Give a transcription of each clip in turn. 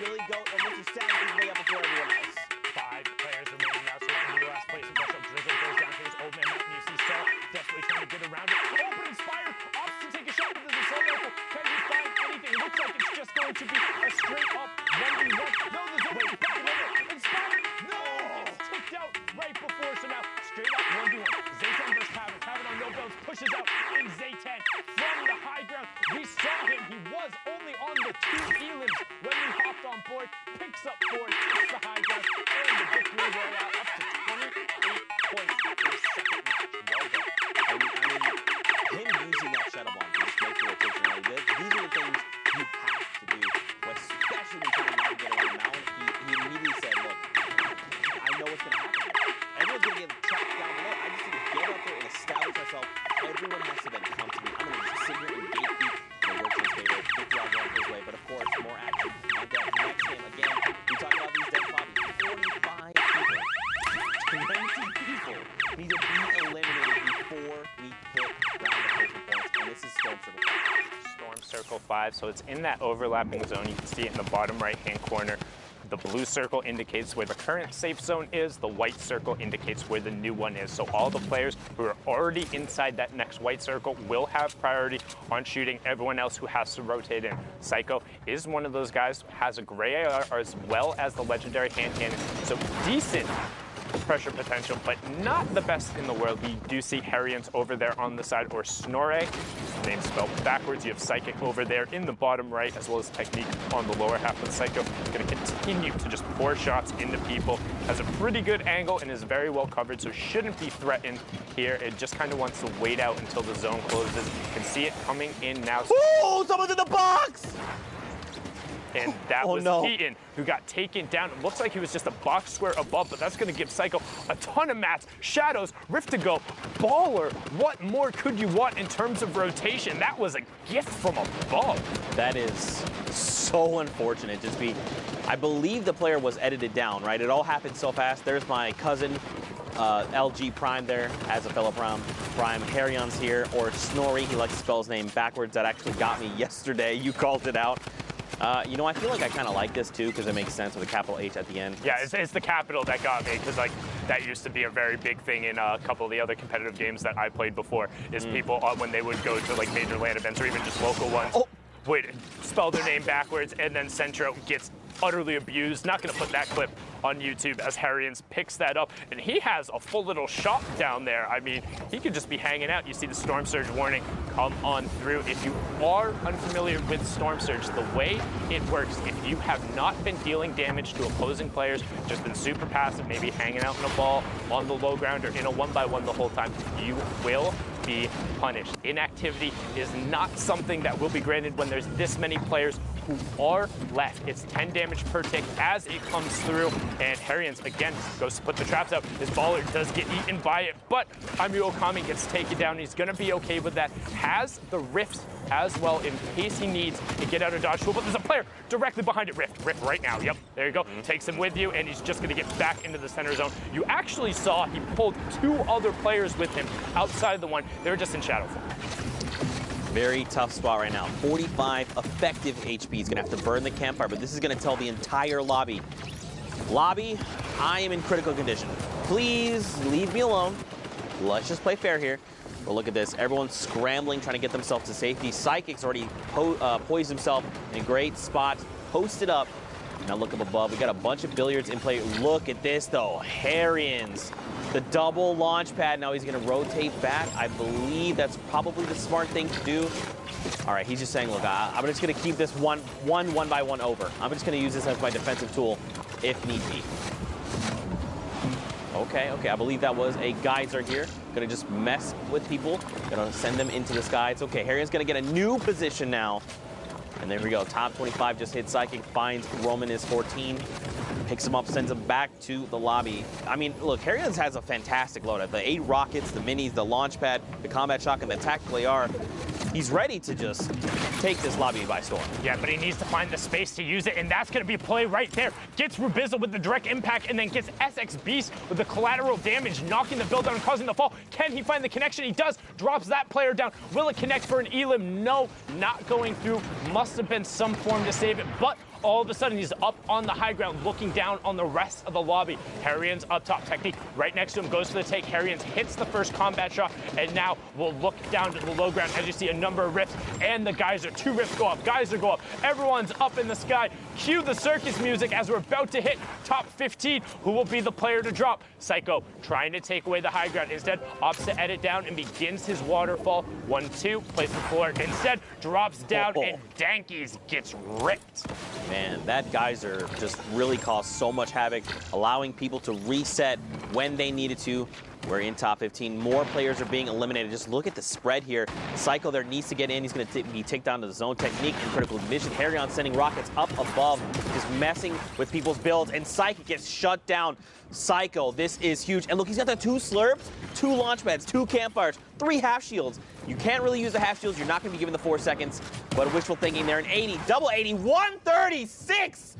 Billy Goat, and this is setting his way up before everyone else. 5 players remaining now, so in the last place. Industrial Drizzle goes down to his old man Mountain. You see Cell desperately trying to get around it. Open Inspired opts to take a shot with his assault rifle. Can he find anything? It looks like it's just going to be a straight up 1v1. No, there's no way back over. Inspired, no! Gets tipped out right before, so now straight up 1v1. Zayten versus Pavic. Pavic on no builds pushes out in Zayten from the high ground. We saw him. He was only on the 2 elims when we hopped on board. Picks up 4, takes the high ground, and the victory royale up to 28 points after his second match. Well done. Him using that shuttle bomb to just make the rotation like this, these are the things you have to do, especially when trying to navigate around Mountain. He immediately said, look, I know what's going to happen. Everyone's going to get trapped down below. I just need to get up there and establish myself. Everyone has to then come to me. I'm going to just sit here and gatekeep and work in his favor. Victory all going his way, but of course, more action on that next game. Again, we talk about these dead lobbies. 45 people. 20 people need to be eliminated before we hit round of 50 points, and this is Storm Circle 5. Storm Circle 5, so it's in that overlapping zone. You can see it in the bottom right-hand corner. The blue circle indicates where the current safe zone is. The white circle indicates where the new one is. So all the players who are already inside that next white circle will have priority on shooting. Everyone else who has to rotate in. Psycho is one of those guys who has a gray AR as well as the legendary hand cannon. So decent pressure potential, but not the best in the world. We do see Harrians over there on the side, or Snorre, name spelled backwards. You have Psychic over there in the bottom right, as well as Technique on the lower half of Psycho. Going to continue to just pour shots into people. Has a pretty good angle and is very well covered, so shouldn't be threatened here. It just kind of wants to wait out until the zone closes. You can see it coming in now. Ooh, someone's in the box! And that was Keaton, who got taken down. It looks like he was just a box square above, but that's going to give Psycho a ton of mats. Shadows, Rift to go, Baller. What more could you want in terms of rotation? That was a gift from above. That is so unfortunate. I believe the player was edited down, right? It all happened so fast. There's my cousin, LG Prime there, as a fellow Prime. Harrion's here, or Snorri. He likes to spell his name backwards. That actually got me yesterday. You called it out. You know, I feel like I kind of like this too because it makes sense with a capital H at the end. Yeah, it's the capital that got me, because like that used to be a very big thing in a couple of the other competitive games that I played before. Is people when they would go to like major LAN events or even just local ones, would spell their name backwards, and then Centro gets utterly abused. Not going to put that clip on YouTube as Harrians picks that up, and he has a full little shop down there. I mean, he could just be hanging out. You see the Storm Surge warning come on through. If you are unfamiliar with Storm Surge, the way it works, if you have not been dealing damage to opposing players, just been super passive, maybe hanging out in a ball on the low ground or in a 1-by-1 the whole time, you will be punished. Inactivity is not something that will be granted when there's this many players who are left. It's 10 damage per tick as it comes through, and Harrians again goes to put the traps out. His Baller does get eaten by it, but Amiru Okami gets taken down. He's gonna be okay with that. Has the Rift as well in case he needs to get out of dodge tool, but there's a player directly behind it. Rift right now. Yep, there you go. Takes him with you, and he's just gonna get back into the center zone. You actually saw he pulled 2 other players with him outside the one. They were just in shadow form. Very tough spot right now. 45 effective HP. He's going to have to burn the campfire, but this is going to tell the entire lobby. Lobby, I am in critical condition. Please leave me alone. Let's just play fair here. But look at this. Everyone's scrambling, trying to get themselves to safety. Psychic's already poised himself in a great spot, posted up. Now look up above. We got a bunch of billiards in play. Look at this, though. Harrians. The double launch pad. Now he's going to rotate back. I believe that's probably the smart thing to do. All right, he's just saying, look, I'm just going to keep this one by one over. I'm just going to use this as my defensive tool if need be. Okay, I believe that was a geyser here. Going to just mess with people. Going to send them into the sky. It's okay. Harrian's going to get a new position now. And there we go. Top 25 just hit Psychic. Finds Roman is 14. Picks him up, sends him back to the lobby. I mean, look, Harrians has a fantastic loadout. The 8 rockets, the minis, the launch pad, the combat shotgun, the tactical AR. He's ready to just take this lobby by storm. Yeah, but he needs to find the space to use it, and that's going to be a play right there. Gets Rubizzle with the direct impact, and then gets SX Beast with the collateral damage, knocking the build down and causing the fall. Can he find the connection? He does. Drops that player down. Will it connect for an elim? No, not going through. Must have been some form to save it, but all of a sudden he's up on the high ground looking down on the rest of the lobby. Harrian's up top. Technique right next to him, goes for the take. Harrian hits the first combat shot, and now we'll look down to the low ground as you see a number of rifts, and the geyser. 2 rifts go up, geyser go up. Everyone's up in the sky. Cue the circus music as we're about to hit top 15. Who will be the player to drop? Psycho trying to take away the high ground. Instead, opts to edit down and begins his waterfall. 1-2, plays the floor. Instead, drops down and Dankies gets ripped. Man, that geyser just really caused so much havoc, allowing people to reset when they needed to. We're in top 15. More players are being eliminated. Just look at the spread here. Psycho there needs to get in. He's going to be taken down to the zone. Technique and critical vision. Harrion sending rockets up above, just messing with people's builds. And Psycho gets shut down. Psycho, this is huge. And look, he's got the 2 slurps, 2 launch pads, 2 campfires, 3 half shields. You can't really use the half shields. You're not going to be given the 4 seconds. But wishful thinking there. An 80, double 80, 136.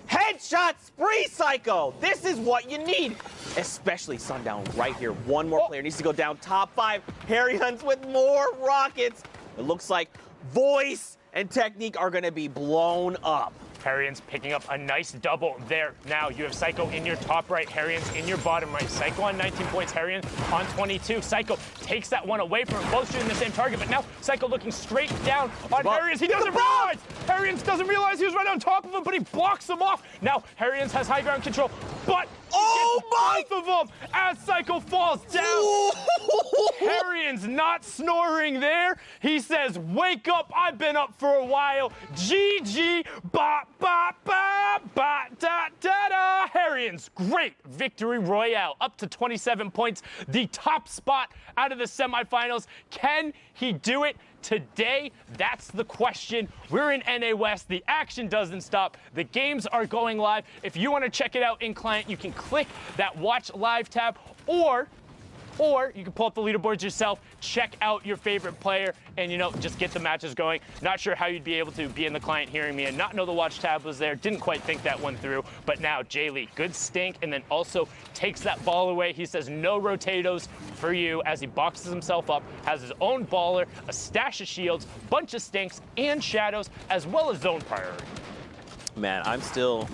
Headshot spree, Psycho. This is what you need. Especially Sundown right here. One more player needs to go down. Top 5. Harry Hunts with more rockets. It looks like Voice and Technique are going to be blown up. Harrian's picking up a nice double there. Now you have Psycho in your top right, Harrian's in your bottom right. Psycho on 19 points, Harrian on 22. Psycho takes that one away from him, both shooting the same target, but now Psycho looking straight down on Harrian's. He doesn't realize! Harrian's doesn't realize he was right on top of him, but he blocks him off. Now Harrian's has high ground control, but both of them as Psycho falls down. Harrian's not snoring there. He says, wake up, I've been up for a while. GG, ba, ba, ba, ba, da, da, da. Harrian's great victory royale, up to 27 points, the top spot out of the semifinals. Can he do it today? That's the question. We're in NA West. The action doesn't stop. The games are going live. If you want to check it out in client, you can click that watch live tab, or you can pull up the leaderboards yourself, check out your favorite player, and, you know, just get the matches going. Not sure how you'd be able to be in the client hearing me and not know the watch tab was there. Didn't quite think that one through. But now, Jaylee, good stink, and then also takes that ball away. He says, no rotatos for you, as he boxes himself up, has his own baller, a stash of shields, bunch of stinks, and shadows, as well as zone priority. Man, I'm still...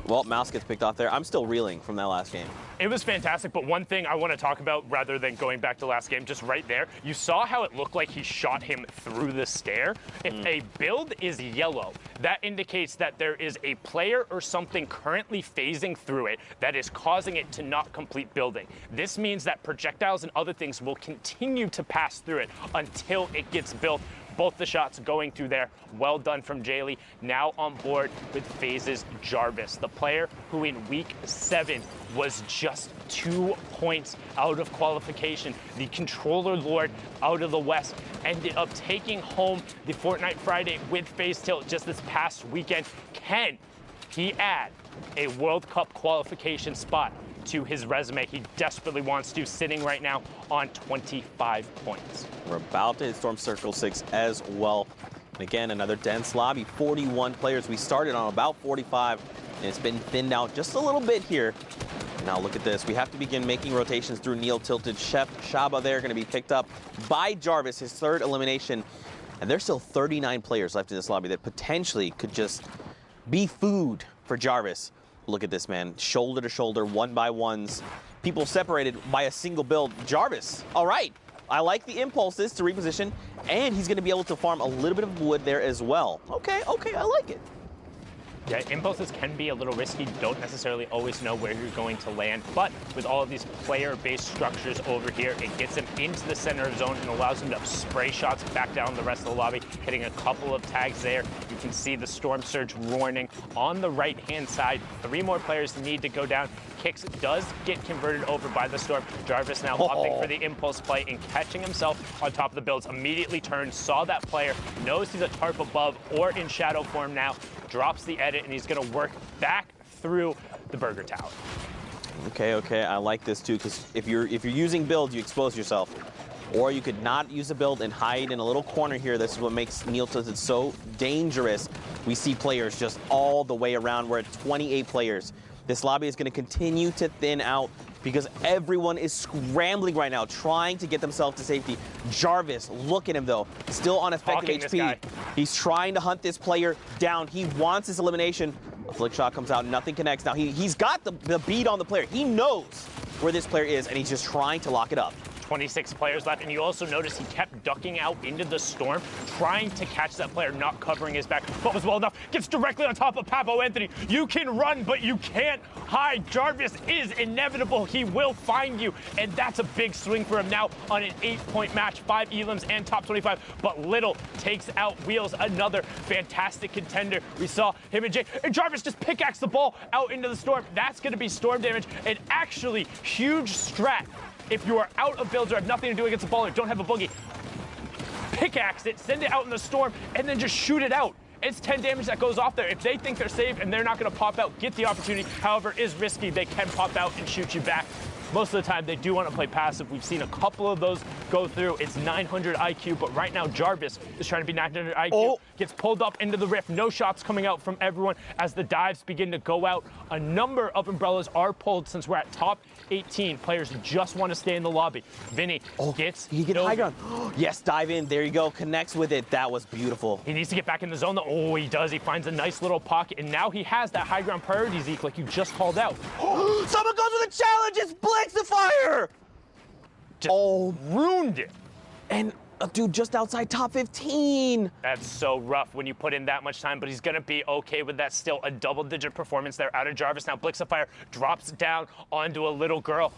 Well, Mouse gets picked off there. I'm still reeling from that last game. It was fantastic, but one thing I want to talk about rather than going back to last game, just right there, you saw how it looked like he shot him through the stair. If a build is yellow, that indicates that there is a player or something currently phasing through it that is causing it to not complete building. This means that projectiles and other things will continue to pass through it until it gets built. Both the shots going through there. Well done from Jaylee. Now on board with FaZe's Jarvis, the player who in week 7 was just 2 points out of qualification. The controller lord out of the West ended up taking home the Fortnite Friday with FaZe Tilt just this past weekend. Can he add a World Cup qualification spot to his resume? He desperately wants to, sitting right now on 25 points. We're about to hit Storm Circle 6 as well. And again, another dense lobby, 41 players. We started on about 45, and it's been thinned out just a little bit here. Now look at this. We have to begin making rotations through Neil Tilted. Chef Shaba there going to be picked up by Jarvis, his 3rd elimination. And there's still 39 players left in this lobby that potentially could just be food for Jarvis. Look at this, man. Shoulder to shoulder, 1-by-1s. People separated by a single build. Jarvis, all right. I like the impulses to reposition, and he's going to be able to farm a little bit of wood there as well. Okay, I like it. Yeah, impulses can be a little risky. Don't necessarily always know where you're going to land, but with all of these player-based structures over here, it gets him into the center of zone and allows him to spray shots back down the rest of the lobby, hitting a couple of tags there. You can see the Storm Surge warning on the right-hand side. 3 more players need to go down. Kicks does get converted over by the Storm. Jarvis now opting for the impulse play and catching himself on top of the builds. Immediately turns, saw that player, knows he's a tarp above or in shadow form now, drops the edit, and he's going to work back through the Burger Tower. Okay, I like this too, because if you're using build, you expose yourself. Or you could not use a build and hide in a little corner here. This is what makes Neil Tilted so dangerous. We see players just all the way around. We're at 28 players. This lobby is going to continue to thin out. because everyone is scrambling right now, trying to get themselves to safety. Jarvis, look at him though, still on effective HP. He's trying to hunt this player down. He wants this elimination. A flick shot comes out, nothing connects. Now he's got the beat on the player. He knows where this player is, and he's just trying to lock it up. 26 players left, and you also notice he kept ducking out into the storm, trying to catch that player, not covering his back, but was well enough. Gets directly on top of Papo Anthony. You can run, but you can't hide. Jarvis is inevitable. He will find you, and that's a big swing for him now on an 8-point match, 5 elims and top 25, but Little takes out Wheels, another fantastic contender. We saw him and Jay, and Jarvis just pickaxe the ball out into the storm. That's going to be storm damage, and actually huge strat. If you are out of builds or have nothing to do against the ball or don't have a boogie, pickaxe it, send it out in the storm, and then just shoot it out. It's 10 damage that goes off there. If they think they're safe and they're not going to pop out, get the opportunity. However, it is risky. They can pop out and shoot you back. Most of the time, they do want to play passive. We've seen a couple of those go through. It's 900 IQ, but right now, Jarvis is trying to be 900 IQ. Gets pulled up into the rift. No shots coming out from everyone as the dives begin to go out. A number of umbrellas are pulled since we're at top 18. Players just want to stay in the lobby. Vinny gets he get high ground. Yes, dive in. There you go. Connects with it. That was beautiful. He needs to get back in the zone. Oh, he does. He finds a nice little pocket, and now he has that high ground priority, Zeke, like you just called out. Someone goes with a challenge. It's Blixifier. Just ruined it. And a dude just outside top 15. That's so rough when you put in that much time, but he's going to be okay with that. Still a double-digit performance there out of Jarvis. Now Blixifier drops down onto a little girl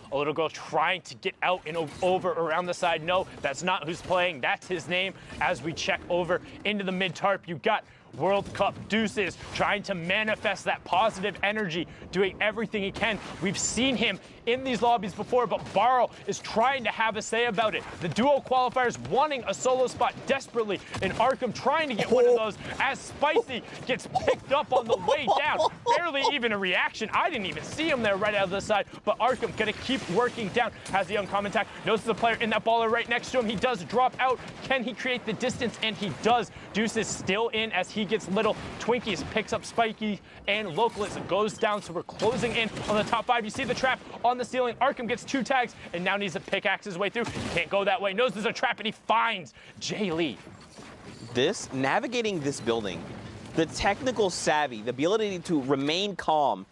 trying to get out and over around the side. No, that's not who's playing. That's his name. As we check over into the mid-tarp, you got World Cup Deuces trying to manifest that positive energy, doing everything he can. We've seen him in these lobbies before, but Barrow is trying to have a say about it. The duo qualifiers wanting a solo spot desperately, and Arkham trying to get one of those as Spicy gets picked up on the way down. Barely even a reaction. I didn't even see him there right out of the side, but Arkham gonna keep working down. Has the uncommon attack, notices the player in that baller right next to him. He does drop out. Can he create the distance? And he does. Deuce is still in as he gets Little. Twinkies picks up Spiky and Localist goes down, so we're closing in on the top 5. You see the trap on the ceiling. Arkham gets 2 tags and now needs to pickaxe his way through. He can't go that way. Knows there's a trap and he finds Jay Lee. Navigating this building, the technical savvy, the ability to remain calm.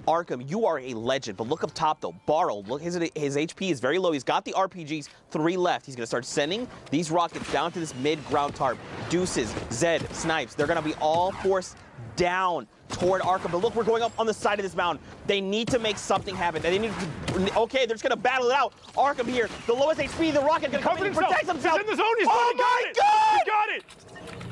Arkham, you are a legend, but look up top though. Barrow, look, his HP is very low. He's got the RPGs, 3 left. He's gonna start sending these rockets down to this mid-ground tarp. Deuces, Zed, Snipes, they're gonna be all forced down toward Arkham. But look, we're going up on the side of this mountain. They need to make something happen. They need to, okay, they're just gonna battle it out. Arkham here, the lowest HP, the rocket gonna come in and protect himself. He's in the zone, oh my God! He got it!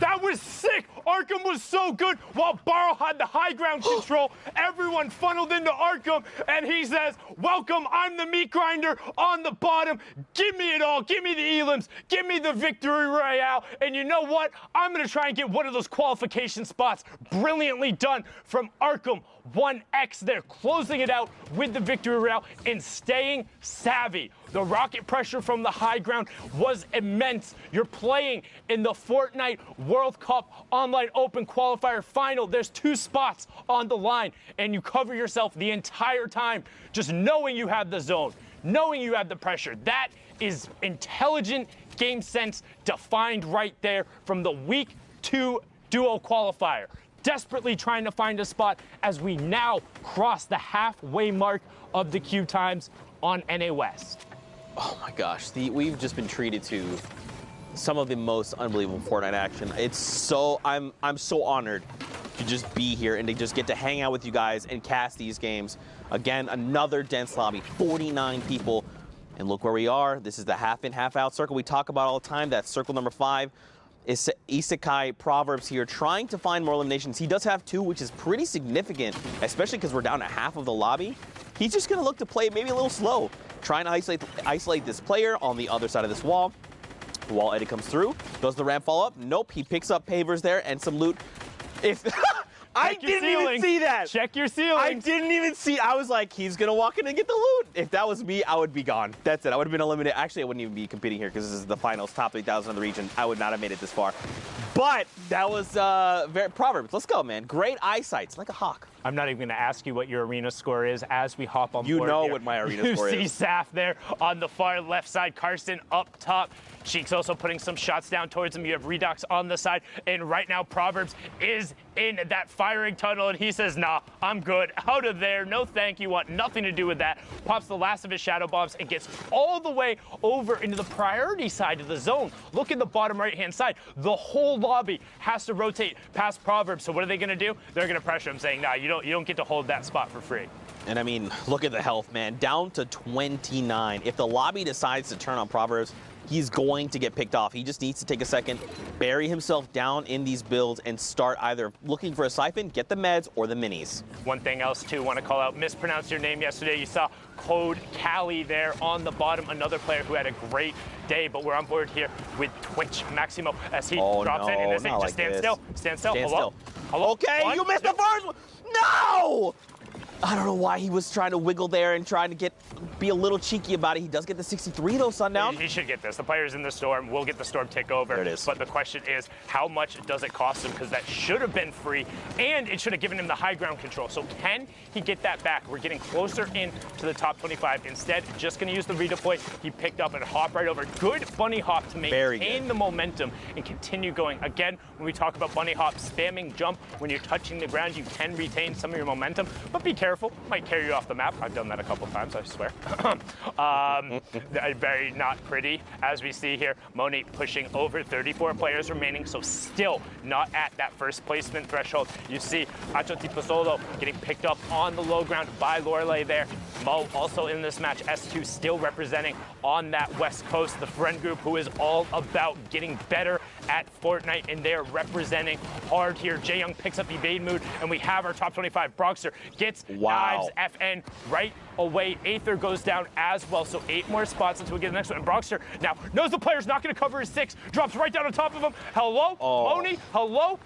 That was sick. Arkham was so good while Barrow had the high ground control. Everyone funneled into Arkham, and he says, welcome, I'm the meat grinder on the bottom. Give me it all. Give me the elims. Give me the victory royale. And you know what? I'm going to try and get one of those qualification spots. Brilliantly done from Arkham. 1x there, closing it out with the victory royale and staying savvy. The rocket pressure from the high ground was immense. You're playing in the Fortnite World Cup Online Open Qualifier Final. There's 2 spots on the line, and you cover yourself the entire time just knowing you have the zone, knowing you have the pressure. That is intelligent game sense defined right there from the Week 2 duo qualifier. Desperately trying to find a spot as we now cross the halfway mark of the queue times on NA West. Oh my gosh, we've just been treated to some of the most unbelievable Fortnite action. It's so, I'm so honored to just be here and to just get to hang out with you guys and cast these games. Again, another dense lobby, 49 people. And look where we are. This is the half in, half out circle we talk about all the time. That's circle number 5. Is Isekai Proverbs here trying to find more eliminations. He does have 2, which is pretty significant, especially because we're down to half of the lobby. He's just going to look to play maybe a little slow, trying to isolate this player on the other side of this wall. The wall edit comes through. Does the ramp fall up? Nope. He picks up pavers there and some loot. I didn't even see that. Check your ceiling. I didn't even see. I was like, he's going to walk in and get the loot. If that was me, I would be gone. That's it. I would have been eliminated. Actually, I wouldn't even be competing here because this is the finals, top 3,000 of the region. I would not have made it this far. But that was very Proverbs. Let's go, man. Great eyesight. It's like a hawk. I'm not even going to ask you what your arena score is as we hop on board. You know here. what my arena score is. You see Saf there on the far left side, Karsten up top. Cheeks also putting some shots down towards him. You have Redux on the side. And right now, Proverbs is in that firing tunnel. And he says, nah, I'm good. Out of there. No thank you. Want nothing to do with that. Pops the last of his shadow bombs and gets all the way over into the priority side of the zone. Look at the bottom right-hand side. The whole lobby has to rotate past Proverbs. So what are they going to do? They're going to pressure him, saying, nah, you don't get to hold that spot for free. And I mean, look at the health, man. Down to 29. If the lobby decides to turn on Proverbs, he's going to get picked off. He just needs to take a second, bury himself down in these builds, and start either looking for a siphon, get the meds, or the minis. One thing else, too, want to call out, mispronounced your name yesterday. You saw Code Cali there on the bottom, another player who had a great day, but we're on board here with Twitch Maximo as he drops in. And this thing just stand still. Stand still. Hello? Hello? Okay, you missed the first one. No! I don't know why he was trying to wiggle there and trying to be a little cheeky about it. He does get the 63 though, Sundown. He should get this. The player's in the storm. We'll get the storm tick over. There it is. But the question is, how much does it cost him? Because that should have been free, and it should have given him the high ground control. So can he get that back? We're getting closer in to the top 25. Instead, just going to use the redeploy. He picked up and hop right over. Good bunny hop to maintain the momentum and continue going. Again, when we talk about bunny hop, spamming jump, when you're touching the ground, you can retain some of your momentum. But be careful. Might carry you off the map. I've done that a couple times, I swear. Very not pretty. As we see here, Moni pushing over 34 players remaining, so still not at that first placement threshold. You see Acho Tiposolo getting picked up on the low ground by Lorelei there. Mo also in this match. S2 still representing on that West Coast, the friend group who is all about getting better at Fortnite, and they're representing hard here. Jae Young picks up evade mood, and we have our top 25. Broxter gets knives FN right away. Aether goes down as well, so 8 more spots until we get the next one. And Broxter now knows the player's not going to cover his 6, drops right down on top of him. Hello, Moni, hello?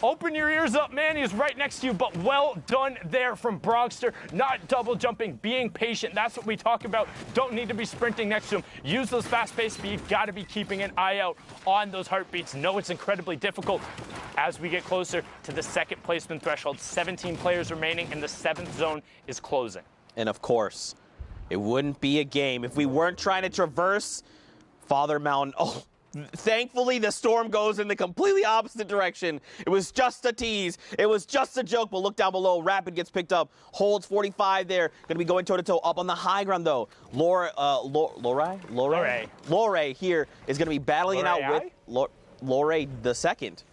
Open your ears up, man. He's right next to you, but well done there from Broxter. Not double jumping, being patient. That's what we talk about. Don't need to be sprinting next to him. Use those fast-paced speed. Got to be keeping an eye out on those heartbeats. No, it's incredibly difficult as we get closer to the second placement threshold. 17 players remaining, and the 7th zone is closing. And of course, it wouldn't be a game if we weren't trying to traverse Father Mountain. Oh, thankfully, the storm goes in the completely opposite direction. It was just a tease. It was just a joke, but look down below. Rapid gets picked up, holds 45 there. Going to be going toe-to-toe up on the high ground, though. Lorei here is going to be battling it out with Lorei the second.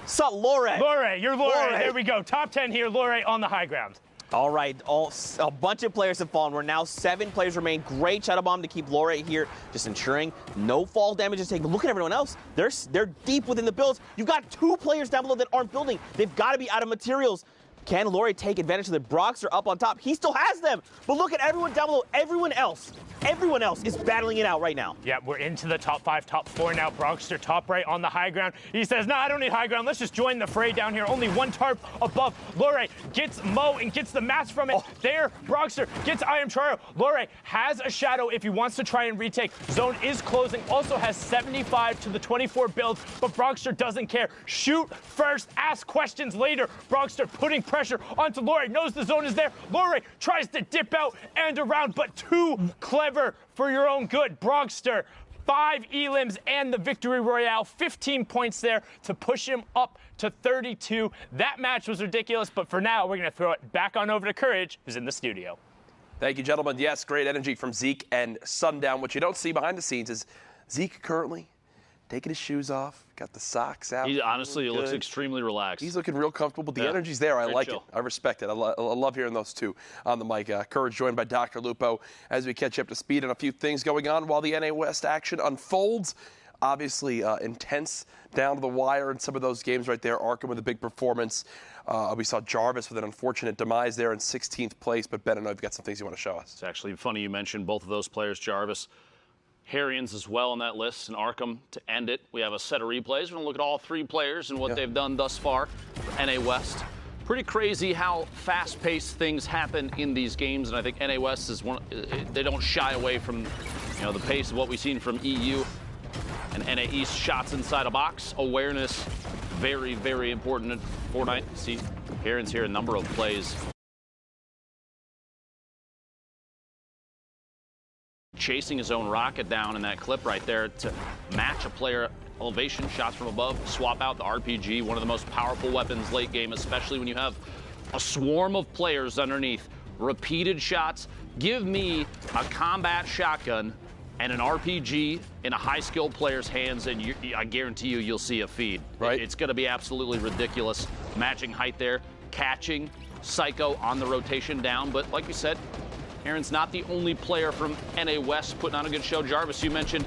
Sup, Lorei? Lorei, you're Lorei. There we go. Top 10 here, Lorei on the high ground. All right, a bunch of players have fallen. We're now 7 players remain. Great shadow bomb to keep Lorei here, just ensuring no fall damage is taken. But look at everyone else. They're deep within the builds. You've got 2 players down below that aren't building. They've got to be out of materials. Can Lorei take advantage of the Broxter up on top? He still has them. But look at everyone down below. Everyone else is battling it out right now. Yeah, we're into the top 5, top 4 now. Broxter top right on the high ground. He says, I don't need high ground. Let's just join the fray down here. Only 1 tarp above. Lorei gets Mo and gets the mats from it. There, Broxter gets I Am Trio. Lorei has a shadow if he wants to try and retake. Zone is closing. Also has 75 to the 24 build, but Broxter doesn't care. Shoot first, ask questions later. Broxter putting pressure onto Lorei. Knows the zone is there. Lorei tries to dip out and around, but too clever for your own good. Broxter, 5 elims and the victory royale. 15 points there to push him up to 32. That match was ridiculous, but for now, we're going to throw it back on over to Courage, who's in the studio. Thank you, gentlemen. Yes, great energy from Zeke and Sundown. What you don't see behind the scenes is Zeke currently taking his shoes off, got the socks out. He honestly looks extremely relaxed. He's looking real comfortable, but the energy's there. I like it. I respect it. I love hearing those two on the mic. Courage joined by Dr. Lupo as we catch up to speed on a few things going on while the NA West action unfolds. Obviously intense down to the wire in some of those games right there. Arkham with a big performance. We saw Jarvis with an unfortunate demise there in 16th place. But Ben, I know you've got some things you want to show us. It's actually funny you mentioned both of those players, Jarvis. Harrians as well on that list, and Arkham to end it. We have a set of replays. We're going to look at all 3 players and what they've done thus far for NA West. Pretty crazy how fast-paced things happen in these games, and I think NA West is one. They don't shy away from, the pace of what we've seen from EU and NA East. Shots inside a box, awareness Very, very important in Fortnite. See, Heron's here a number of plays. Chasing his own rocket down in that clip right there to match a player elevation, shots from above, swap out the RPG, one of the most powerful weapons late game, especially when you have a swarm of players underneath. Repeated shots. Give me a combat shotgun and an RPG in a high-skilled player's hands, and I guarantee you'll see a feed. Right. It's going to be absolutely ridiculous. Matching height there, catching, Psycho on the rotation down, but like you said, Aaron's not the only player from NA West putting on a good show. Jarvis, you mentioned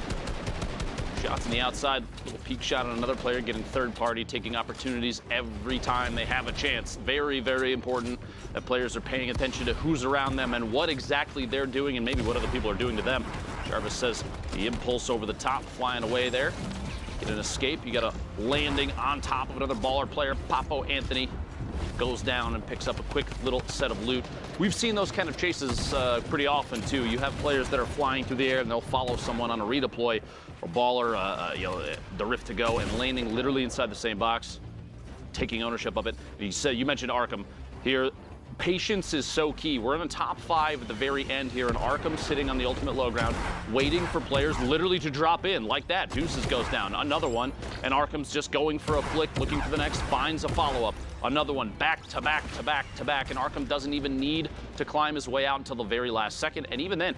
shots on the outside, little peek shot on another player, getting third party, taking opportunities every time they have a chance. Very, very important that players are paying attention to who's around them and what exactly they're doing and maybe what other people are doing to them. Jarvis says the impulse over the top, flying away there. Get an escape. You got a landing on top of another baller player. Papo Anthony goes down and picks up a quick little set of loot. We've seen those kind of chases pretty often, too. You have players that are flying through the air, and they'll follow someone on a redeploy, or baller, the rift to go, and landing literally inside the same box, taking ownership of it. You mentioned Arkham here. Patience is so key. We're in the top 5 at the very end here, and Arkham sitting on the ultimate low ground, waiting for players literally to drop in. Like that, Deuces goes down, another one, and Arkham's just going for a flick, looking for the next, finds a follow-up. Another one, back to back to back to back, and Arkham doesn't even need to climb his way out until the very last second, and even then,